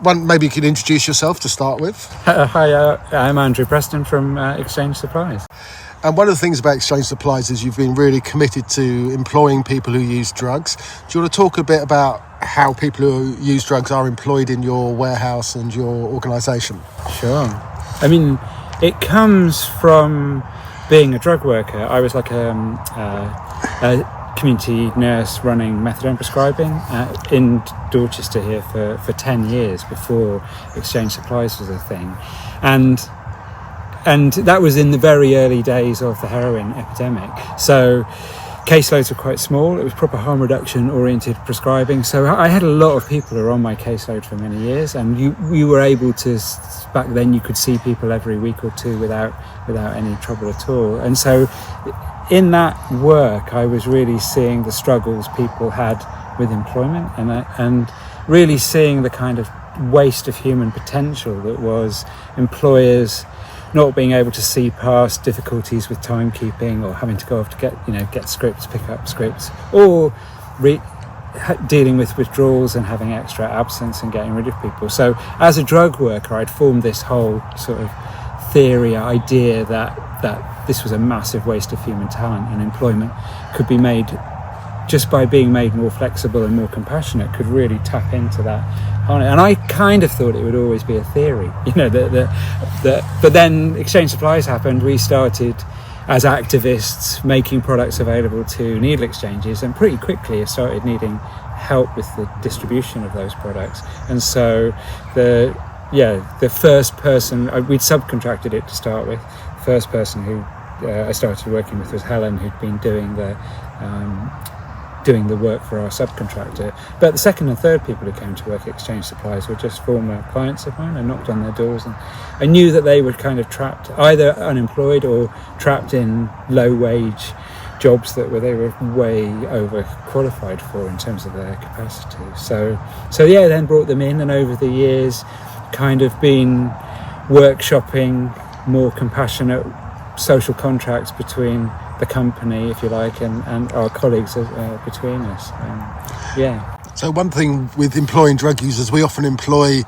maybe you could introduce yourself to start with. Hi, I'm Andrew Preston from Exchange Supplies. And one of the things about Exchange Supplies is you've been really committed to employing people who use drugs. Do you want to talk a bit about how people who use drugs are employed in your warehouse and your organisation? Sure. I mean, it comes from being a drug worker. I was like a community nurse running methadone prescribing in Dorchester here for 10 years before Exchange Supplies was a thing. And that was in the very early days of the heroin epidemic. So caseloads were quite small. It was proper harm reduction oriented prescribing. So I had a lot of people who were on my caseload for many years, and you were able to, back then you could see people every week or two without any trouble at all. And so in that work, I was really seeing the struggles people had with employment and really seeing the kind of waste of human potential that was employers not being able to see past difficulties with timekeeping or having to go off to get scripts, pick up scripts, or dealing with withdrawals and having extra absence and getting rid of people. So as a drug worker, I'd formed this whole sort of theory, idea that this was a massive waste of human talent, and employment could be made, just by being made more flexible and more compassionate, could really tap into that. And I kind of thought it would always be a theory, but then Exchange Supplies happened. We started as activists making products available to needle exchanges, and pretty quickly started needing help with the distribution of those products. And so the first person, we'd subcontracted it to start with. The first person who I started working with was Helen, who'd been doing the work for our subcontractor. But the second and third people who came to work at Exchange Supplies were just former clients of mine. I knocked on their doors, and I knew that they were kind of trapped, either unemployed or trapped in low wage jobs that they were way overqualified for in terms of their capacity. So then brought them in, and over the years kind of been workshopping more compassionate social contracts between the company, if you like, and our colleagues between us. So one thing with employing drug users, we often employ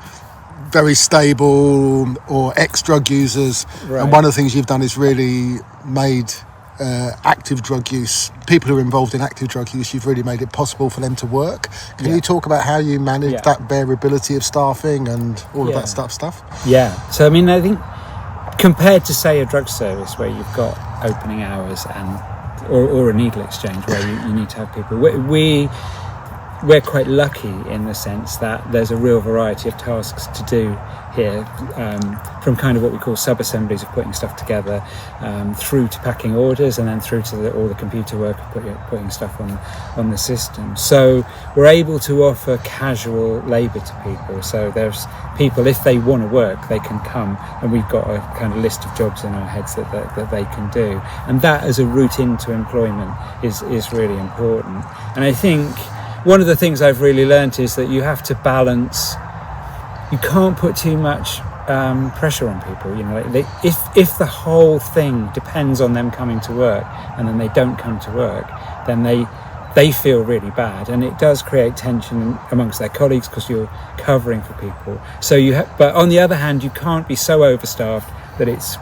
very stable or ex-drug users, right. And one of the things you've done is really made active drug use, people who are involved in active drug use, you've really made it possible for them to work. Can you talk about how you manage that variability of staffing and all of that stuff? Yeah, so I mean, I think compared to, say, a drug service where you've got opening hours or a needle exchange where you need to have people, we're quite lucky in the sense that there's a real variety of tasks to do here, from kind of what we call sub-assemblies of putting stuff together, through to packing orders, and then through to all the computer work of putting stuff on the system. So we're able to offer casual labour to people. So there's people, if they want to work, they can come, and we've got a kind of list of jobs in our heads that they can do. And that as a route into employment is really important. And I think one of the things I've really learned is that you have to balance. You can't put too much pressure on people. If the whole thing depends on them coming to work, and then they don't come to work, then they feel really bad, and it does create tension amongst their colleagues because you're covering for people. So but on the other hand, you can't be so overstaffed that it's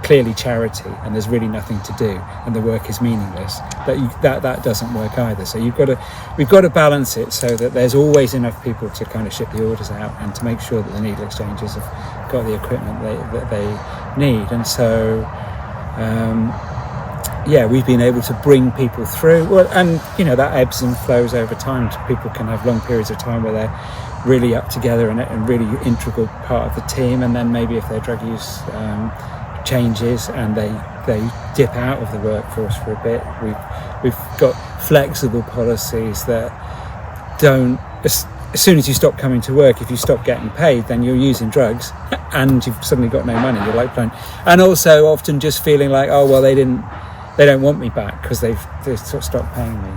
clearly charity and there's really nothing to do and the work is meaningless. That doesn't work either. So we've got to balance it so that there's always enough people to kind of ship the orders out and to make sure that the needle exchanges have got the equipment that they need. And so we've been able to bring people through. Well, and that ebbs and flows over time. People can have long periods of time where they're really up together and really integral part of the team, and then maybe if their drug use changes and they dip out of the workforce for a bit, we've got flexible policies that don't, as soon as you stop coming to work, if you stop getting paid, then you're using drugs and you've suddenly got no money, you're like blind. And also often just feeling like, oh well, they don't want me back because they've sort of stopped paying me.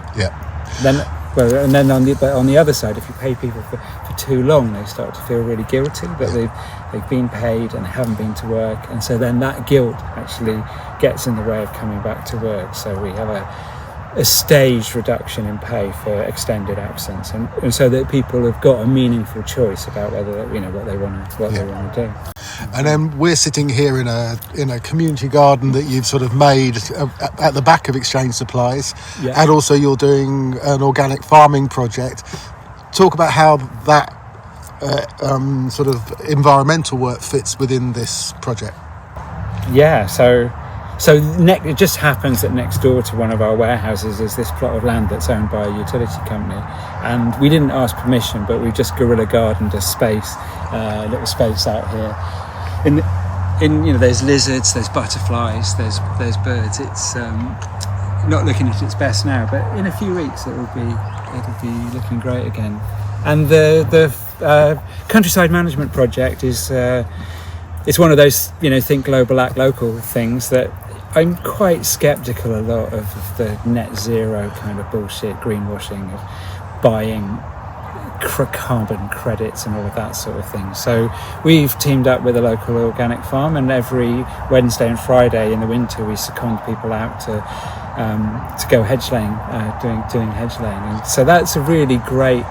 And then on the other side, if you pay people for too long, they start to feel really guilty that they've been paid and they haven't been to work, and so then that guilt actually gets in the way of coming back to work. So we have a staged reduction in pay for extended absence, and so that people have got a meaningful choice about whether what they want to do. And then we're sitting here in a community garden that you've sort of made at the back of Exchange Supplies, and also you're doing an organic farming project. Talk about how that sort of environmental work fits within this project. Yeah, so it just happens that next door to one of our warehouses is this plot of land that's owned by a utility company, and we didn't ask permission, but we just guerrilla gardened a space, little space out here. There's lizards, there's butterflies, there's birds. It's not looking at its best now, but in a few weeks it'll be looking great again. And the countryside management project is it's one of those think global, act local things that I'm quite sceptical a lot of the net zero kind of bullshit greenwashing of buying carbon credits and all of that sort of thing. So we've teamed up with a local organic farm, and every Wednesday and Friday in the winter we second people out to go hedge laying, doing hedge laying. And so that's a really great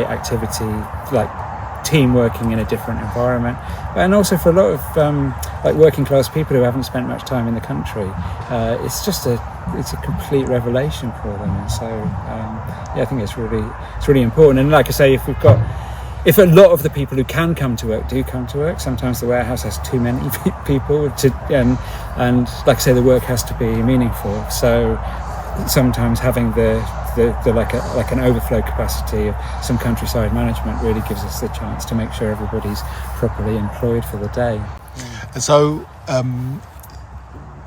activity, like team working in a different environment, and also for a lot of working class people who haven't spent much time in the country, it's a complete revelation for them. And so I think it's really important. And like I say, if a lot of the people who can come to work do come to work, sometimes the warehouse has too many people and like I say, the work has to be meaningful. So sometimes having the like an overflow capacity of some countryside management really gives us the chance to make sure everybody's properly employed for the day. And so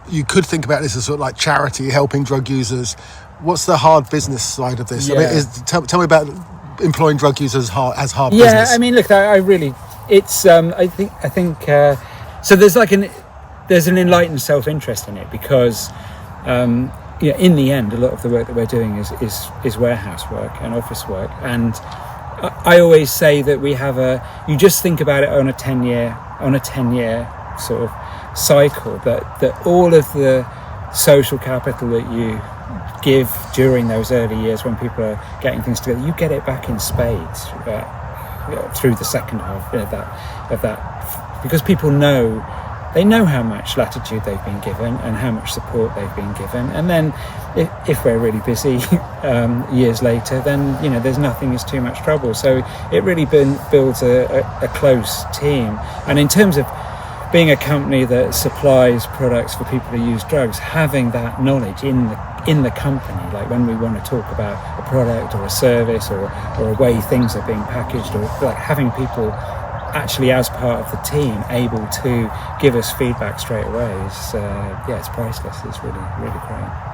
you could think about this as sort of like charity, helping drug users. What's the hard business side of this? I mean, tell me about employing drug users as hard business. Yeah, I mean, look, I think so. There's an enlightened self-interest in it, because in the end, a lot of the work that we're doing is warehouse work and office work. And I always say that you just think about it on a 10-year sort of cycle, that all of the social capital that you give during those early years when people are getting things together, you get it back in spades through the second half of that, because people know how much latitude they've been given and how much support they've been given. And then if we're really busy years later, then there's nothing is too much trouble. So it really builds a close team. And in terms of being a company that supplies products for people who use drugs, having that knowledge in the company, like when we want to talk about a product or a service or a way things are being packaged, or like having people actually as part of the team able to give us feedback straight away is it's priceless. It's really, really great.